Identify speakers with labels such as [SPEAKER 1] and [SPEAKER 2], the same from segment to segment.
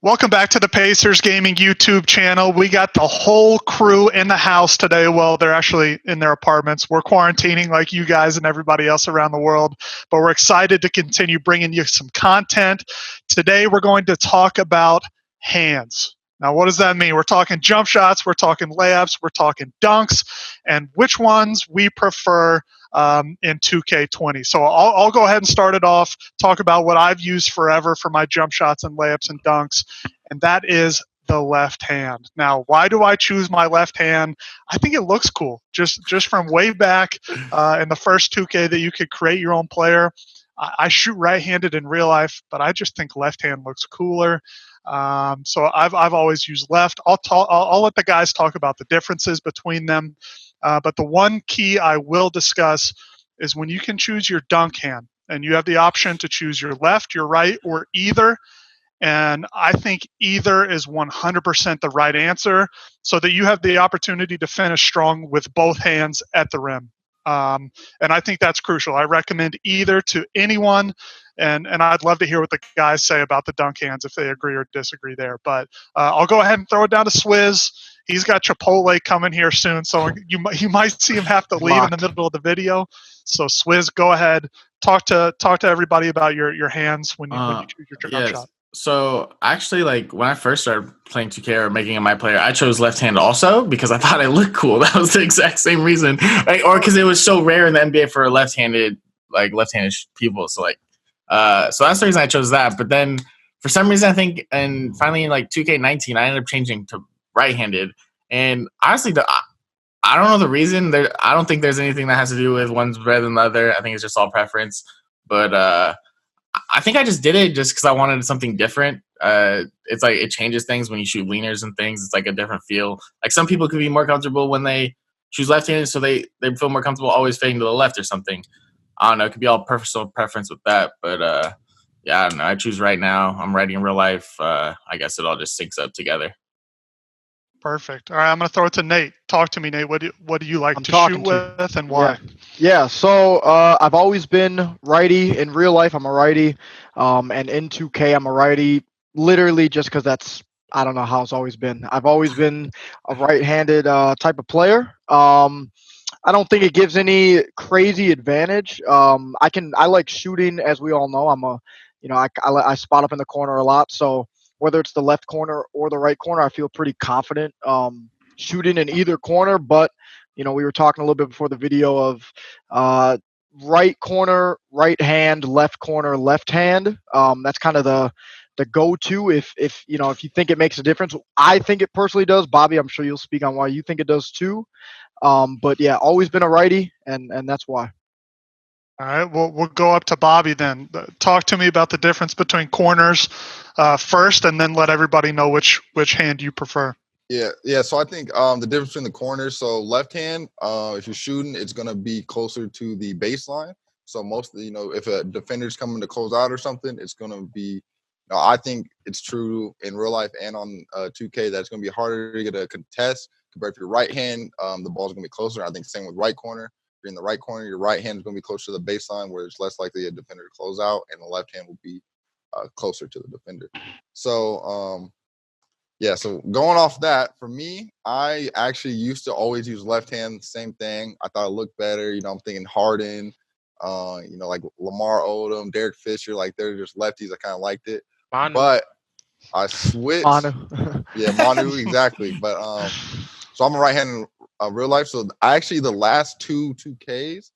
[SPEAKER 1] Welcome back to the Pacers Gaming YouTube channel. We got the whole crew in the house today. Well, they're actually in their apartments. We're quarantining like you guys and everybody else around the world, but we're excited to continue bringing you some content. Today, we're going to talk about hands. Now, what does that mean? We're talking jump shots, we're talking layups, we're talking dunks, and which ones we prefer in 2K20. So I'll go ahead and start it off, talk about what I've used forever for my jump shots and layups and dunks, and that is the left hand. Now, why do I choose my left hand? I think it looks cool. Just from way back in the first 2K that you could create your own player. I shoot right-handed in real life, but I just think left hand looks cooler. So I've always used left. I'll let the guys talk about the differences between them. But the one key I will discuss is when you can choose your dunk hand, and you have the option to choose your left, your right, or either. And I think either is 100% the right answer, so that you have the opportunity to finish strong with both hands at the rim. And I think that's crucial. I recommend either to anyone, and I'd love to hear what the guys say about the dunk hands, if they agree or disagree there. But I'll go ahead and throw it down to Swizz. He's got Chipotle coming here soon, so you might see him have to leave in the middle of the video. So Swizz, go ahead, talk to everybody about your hands when you choose your jump shot.
[SPEAKER 2] So actually, like when I first started playing 2K or making it my player, I chose left hand also because I thought it looked cool. That was the exact same reason, right? Or because it was so rare in the NBA for left-handed people. So so that's the reason I chose that. But then for some reason, I think, and finally in like 2K19, I ended up changing to right-handed. And honestly, I don't know the reason. I don't think there's anything that has to do with one's better than the other. I think it's just all preference. But I think I just did it just because I wanted something different. It's like it changes things when you shoot leaners and things. It's like a different feel. Like some people could be more comfortable when they choose left-handed, so they feel more comfortable always fading to the left or something. I don't know. It could be all personal preference with that. But yeah, I don't know. I choose right now. I'm writing in real life. I guess it all just syncs up together.
[SPEAKER 1] Perfect. All right, I'm going to throw it to Nate. Talk to me, Nate. What do you like to shoot with, and why?
[SPEAKER 3] Yeah. So I've always been righty in real life. I'm a righty, and in 2K I'm a righty. Literally just because I don't know how it's always been. I've always been a right-handed type of player. I don't think it gives any crazy advantage. I like shooting, as we all know. I spot up in the corner a lot, so whether it's the left corner or the right corner, I feel pretty confident shooting in either corner. But, we were talking a little bit before the video of right corner, right hand, left corner, left hand. That's kind of the go-to if you think it makes a difference. I think it personally does. Bobby, I'm sure you'll speak on why you think it does too. But yeah, always been a righty, and that's why.
[SPEAKER 1] All right, we'll go up to Bobby then. Talk to me about the difference between corners first, and then let everybody know which hand you prefer.
[SPEAKER 4] Yeah. So I think the difference between the corners. So left hand, if you're shooting, it's gonna be closer to the baseline. So mostly, if a defender's coming to close out or something, it's gonna be. I think it's true in real life and on 2K that it's gonna be harder to get a contest compared to your right hand. The ball's gonna be closer. I think same with right corner. You're in the right corner, your right hand is going to be closer to the baseline, where it's less likely a defender to close out, and the left hand will be closer to the defender. So, so going off that, for me, I actually used to always use left hand, same thing. I thought it looked better. I'm thinking Harden, like Lamar Odom, Derek Fisher, like they're just lefties. I kind of liked it.
[SPEAKER 5] Manu.
[SPEAKER 4] But I switched. Manu, exactly. But so I'm a right-handed real life. So actually the last two 2Ks,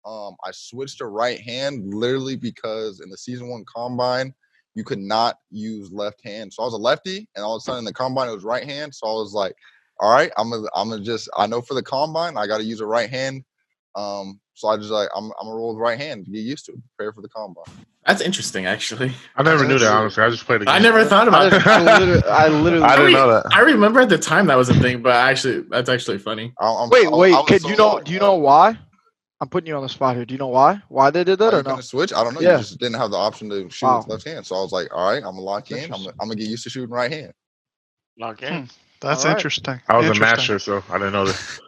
[SPEAKER 4] I switched to right hand literally because in the season 1 combine, you could not use left hand. So I was a lefty, and all of a sudden in the combine it was right hand. So I was like, all right, I know for the combine I got to use a right hand. So I just I'm gonna roll with right hand to get used to it, prepare for the combine.
[SPEAKER 2] That's interesting, actually.
[SPEAKER 5] I never knew that, honestly. I just played the game.
[SPEAKER 2] I never thought about it.
[SPEAKER 3] I literally
[SPEAKER 5] I didn't know that.
[SPEAKER 2] I remember at the time that was a thing, but that's actually funny.
[SPEAKER 3] Wait. Do you know why? I'm putting you on the spot here. Do you know why? Why they did that or no?
[SPEAKER 4] Switch? I don't know. Yeah. You just didn't have the option to shoot with left hand. So I was like, all right, I'm gonna lock in. I'm gonna get used to shooting right hand.
[SPEAKER 3] Okay.
[SPEAKER 1] That's
[SPEAKER 3] All right.
[SPEAKER 1] interesting.
[SPEAKER 5] I was a
[SPEAKER 1] Interesting.
[SPEAKER 5] master, so I didn't know this.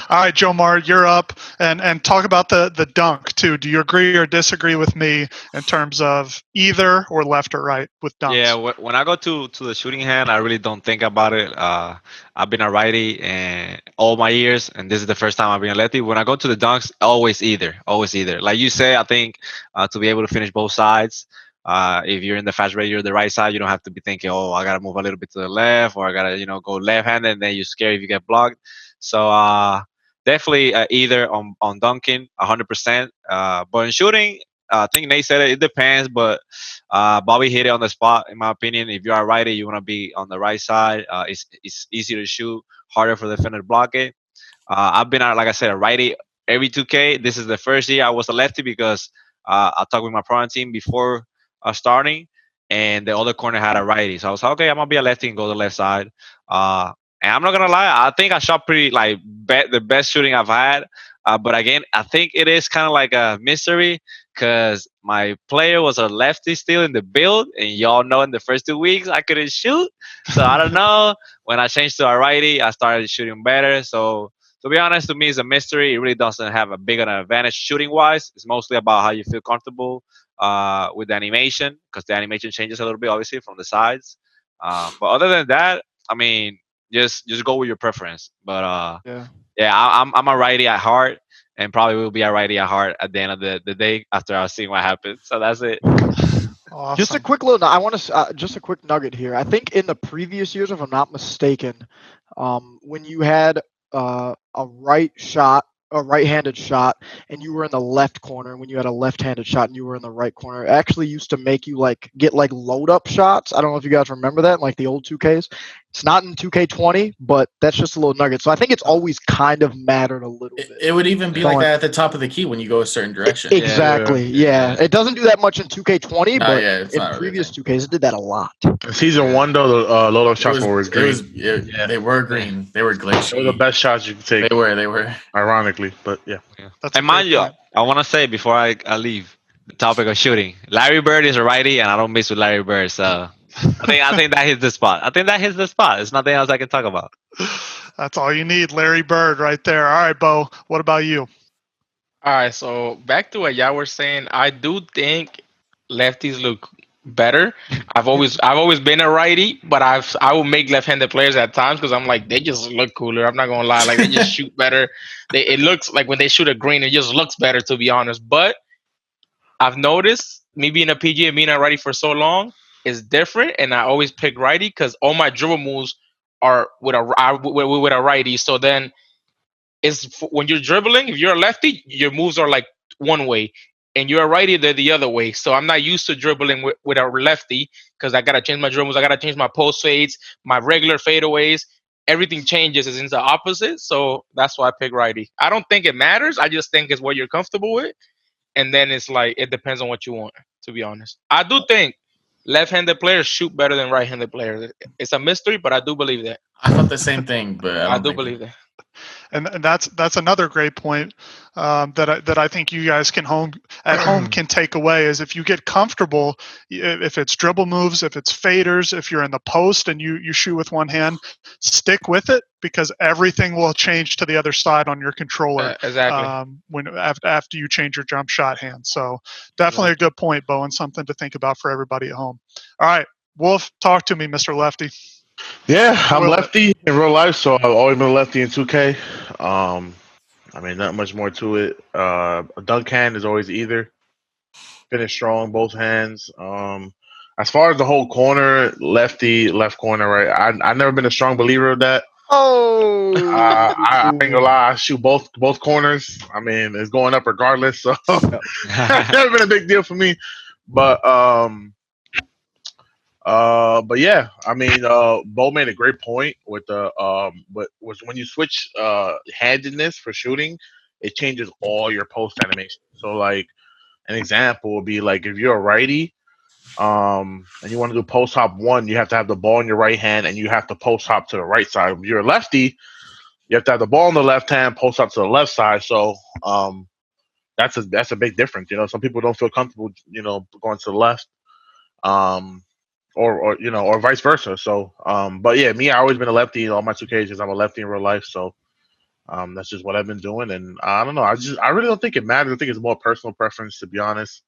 [SPEAKER 1] All right, Jomar, you're up, and talk about the dunk too. Do you agree or disagree with me in terms of either or left or right with dunks?
[SPEAKER 6] Yeah, when I go to the shooting hand, I really don't think about it. I've been a righty and all my years, and this is the first time I've been a lefty. When I go to the dunks, always either, always either. Like you say, I think to be able to finish both sides, if you're in the fast break, you're the right side. You don't have to be thinking, oh, I gotta move a little bit to the left, or I gotta go left-handed, and then you're scared if you get blocked. So definitely either on dunking, 100%. But in shooting, I think Nate said it. It depends, but Bobby hit it on the spot. In my opinion, if you're a righty, you want to be on the right side. It's easier to shoot, harder for the defender to block it. I've been, like I said, a righty every 2K. This is the first year I was a lefty because I talked with my pro team before starting, and the other corner had a righty. So I was like, okay, I'm gonna be a lefty and go to the left side. Uh, and I'm not gonna lie, I think I shot pretty like the best shooting I've had. But again, I think it is kind of like a mystery because my player was a lefty still in the build, and y'all know in the first 2 weeks I couldn't shoot. So I don't know. When I changed to a righty, I started shooting better. So to be honest, to me, it's a mystery. It really doesn't have a big an advantage shooting wise. It's mostly about how you feel comfortable with the animation because the animation changes a little bit, obviously, from the sides. But other than that, I mean, just go with your preference. But
[SPEAKER 3] Yeah.
[SPEAKER 6] yeah, I'm a righty at heart, and probably will be a righty at heart at the end of the day after I see what happens. So that's it.
[SPEAKER 1] Awesome.
[SPEAKER 3] Just a quick little. I want to just a quick nugget here. I think in the previous years, if I'm not mistaken, when you had a right-handed shot, and you were in the left corner, and when you had a left-handed shot and you were in the right corner, it actually used to make you like get like load-up shots. I don't know if you guys remember that, in, like the old 2Ks. It's not in 2K20, but that's just a little nugget. So I think it's always kind of mattered a little bit.
[SPEAKER 2] It would even be
[SPEAKER 3] Going-
[SPEAKER 2] like that at the top of the key when you go a certain direction.
[SPEAKER 3] Exactly. Yeah. It doesn't do that much in 2K20,
[SPEAKER 2] No,
[SPEAKER 3] but
[SPEAKER 2] yeah, it's
[SPEAKER 3] in
[SPEAKER 2] not really a
[SPEAKER 3] previous
[SPEAKER 2] thing.
[SPEAKER 3] 2Ks, it did that a lot.
[SPEAKER 5] In season 1, though, the load-up shots were always green.
[SPEAKER 2] They were green. They were glitchy.
[SPEAKER 5] They were the best shots you could take.
[SPEAKER 2] They were.
[SPEAKER 5] Ironically, but yeah.
[SPEAKER 1] That's a
[SPEAKER 6] And mind
[SPEAKER 1] great
[SPEAKER 6] you,
[SPEAKER 1] point.
[SPEAKER 6] I want to say before I leave the topic of shooting, Larry Bird is a righty, and I don't mess with Larry Bird. So I think that hits the spot. I think that hits the spot. There's nothing else I can talk about.
[SPEAKER 1] That's all you need, Larry Bird, right there. All right, Bo. What about you?
[SPEAKER 7] All right, so back to what y'all were saying, I do think lefties look better. I've always been a righty, but I will make left-handed players at times because I'm like they just look cooler. I'm not gonna lie, like they just shoot better. It looks like when they shoot a green, it just looks better to be honest. But I've noticed me being a PG and being a righty for so long is different, and I always pick righty because all my dribble moves are with a righty. So then when you're dribbling, if you're a lefty, your moves are like one way, and you're a righty, they're the other way. So I'm not used to dribbling with a lefty because I gotta change my dribbles, I gotta change my post fades, my regular fadeaways. Everything changes is in the opposite. So that's why I pick righty. I don't think it matters. I just think it's what you're comfortable with, and then it's like it depends on what you want. To be honest, I do think left-handed players shoot better than right-handed players. It's a mystery, but I do believe that.
[SPEAKER 2] I thought the same thing, but I
[SPEAKER 7] I
[SPEAKER 2] don't
[SPEAKER 7] do
[SPEAKER 2] think
[SPEAKER 7] believe that.
[SPEAKER 1] And that's another great point that I think you guys can home can take away is if you get comfortable, if it's dribble moves, if it's faders, if you're in the post and you shoot with one hand, stick with it because everything will change to the other side on your controller.
[SPEAKER 7] Exactly.
[SPEAKER 1] When after you change your jump shot hand. So definitely a good point, Bo, and something to think about for everybody at home. All right, Wolf, talk to me, Mr. Lefty.
[SPEAKER 5] Yeah, I'm
[SPEAKER 1] Will it?
[SPEAKER 5] lefty in real life, so I've always been a lefty in 2K. I mean, not much more to it. A dunk hand is always either. Finish strong, both hands. As far as the whole corner, lefty, left corner, right? I've never been a strong believer of that.
[SPEAKER 3] Oh.
[SPEAKER 5] I ain't gonna lie, I shoot both corners. I mean, it's going up regardless, so it's never been a big deal for me. But yeah, I mean, Bo made a great point with the but was when you switch handedness for shooting, it changes all your post animation. So like an example would be like if you're a righty, and you want to do post hop 1, you have to have the ball in your right hand and you have to post hop to the right side. If you're a lefty, you have to have the ball in the left hand, post up to the left side. So that's a big difference. You know, some people don't feel comfortable, going to the left. or you know, or vice versa. So, but yeah, me, I always been a lefty in all my 2Ks because I'm a lefty in real life. So, that's just what I've been doing, and I don't know. I really don't think it matters. I think it's more personal preference, to be honest.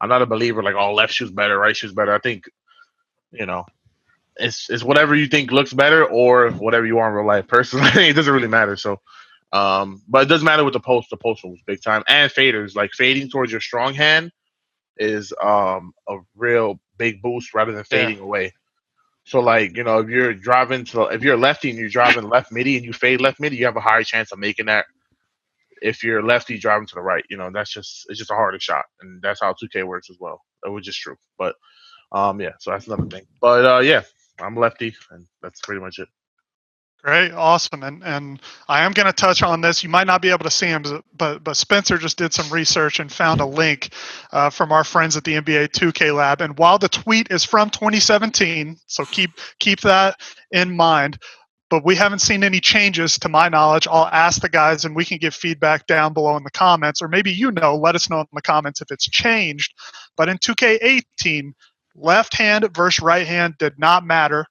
[SPEAKER 5] I'm not a believer like, oh, left shoe's better, right shoe's better. I think, you know, it's whatever you think looks better or whatever you are in real life. Personally, it doesn't really matter. So, but it does matter with the post. The post moves big time, and faders, like fading towards your strong hand is a real big boost rather than fading away. So like, you know, if you're a lefty and you're driving left midi and you fade left midi, you have a higher chance of making that. If you're lefty driving to the right, you know, it's just a harder shot, and that's how 2K works as well, which is true. But yeah, so that's another thing. But yeah, I'm lefty, and that's pretty much it.
[SPEAKER 1] Great, awesome, and I am going to touch on this. You might not be able to see him, but Spencer just did some research and found a link from our friends at the NBA 2K Lab. And while the tweet is from 2017, so keep that in mind. But we haven't seen any changes to my knowledge. I'll ask the guys, and we can give feedback down below in the comments, or maybe let us know in the comments if it's changed. But in 2K18, left hand versus right hand did not matter.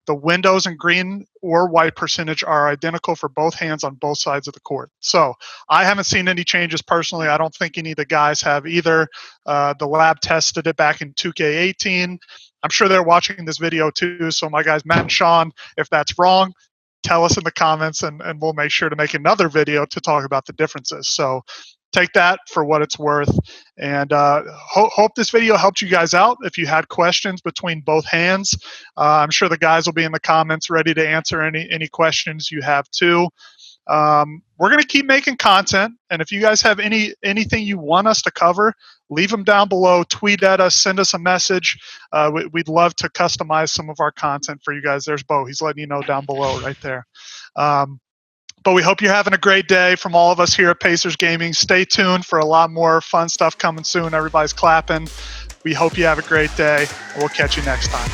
[SPEAKER 1] The windows and green or white percentage are identical for both hands on both sides of the court. So I haven't seen any changes personally. I don't think any of the guys have either. The lab tested it back in 2K18. I'm sure they're watching this video too. So my guys, Matt and Sean, if that's wrong, tell us in the comments, and we'll make sure to make another video to talk about the differences. So take that for what it's worth. And hope this video helped you guys out. If you had questions between both hands, I'm sure the guys will be in the comments ready to answer any questions you have too. We're going to keep making content, and if you guys have anything you want us to cover, leave them down below, tweet at us, send us a message. We'd love to customize some of our content for you guys. There's Bo. He's letting you know down below right there. But we hope you're having a great day from all of us here at Pacers Gaming. Stay tuned for a lot more fun stuff coming soon. Everybody's clapping. We hope you have a great day. We'll catch you next time.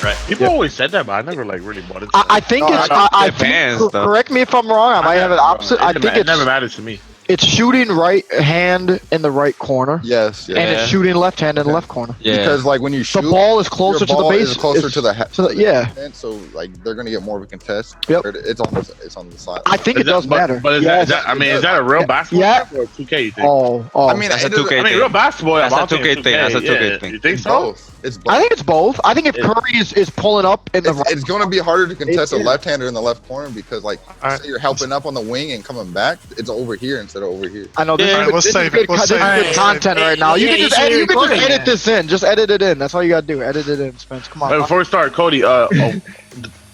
[SPEAKER 6] Right.
[SPEAKER 5] People always said that, but I never like really bought it.
[SPEAKER 3] I think it's. I think, correct me if I'm wrong. I might have it opposite. I think
[SPEAKER 5] it never matters to me.
[SPEAKER 3] It's shooting right hand in the right corner.
[SPEAKER 4] Yes.
[SPEAKER 3] And it's shooting left hand in the left corner.
[SPEAKER 6] Yeah.
[SPEAKER 4] Because like when you shoot,
[SPEAKER 3] the ball is closer to the base.
[SPEAKER 4] Closer to the
[SPEAKER 3] yeah.
[SPEAKER 4] So like they're gonna get more of a contest.
[SPEAKER 3] Yep.
[SPEAKER 4] It's on the side.
[SPEAKER 3] I think it does matter.
[SPEAKER 5] But is that is that a real basketball or 2K? You think?
[SPEAKER 3] Oh.
[SPEAKER 4] I mean,
[SPEAKER 6] that's a 2K.
[SPEAKER 5] I mean, real basketball.
[SPEAKER 6] That's a 2K thing. That's a 2K thing.
[SPEAKER 5] You think so?
[SPEAKER 4] It's both.
[SPEAKER 3] I think it's both. I think if Curry is pulling up in the right,
[SPEAKER 4] it's going to be harder to contest a left-hander in the left corner because, like, say you're helping up on the wing and coming back, it's over here instead of over here.
[SPEAKER 3] I know this is good content right now. You can just edit this in. Just edit it in. That's all you got to do. Edit it in, Spence. Come on.
[SPEAKER 5] Wait, before we start, Cody, I know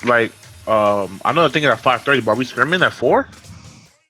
[SPEAKER 5] they're thinking at 5:30, but are we scrimming at 4?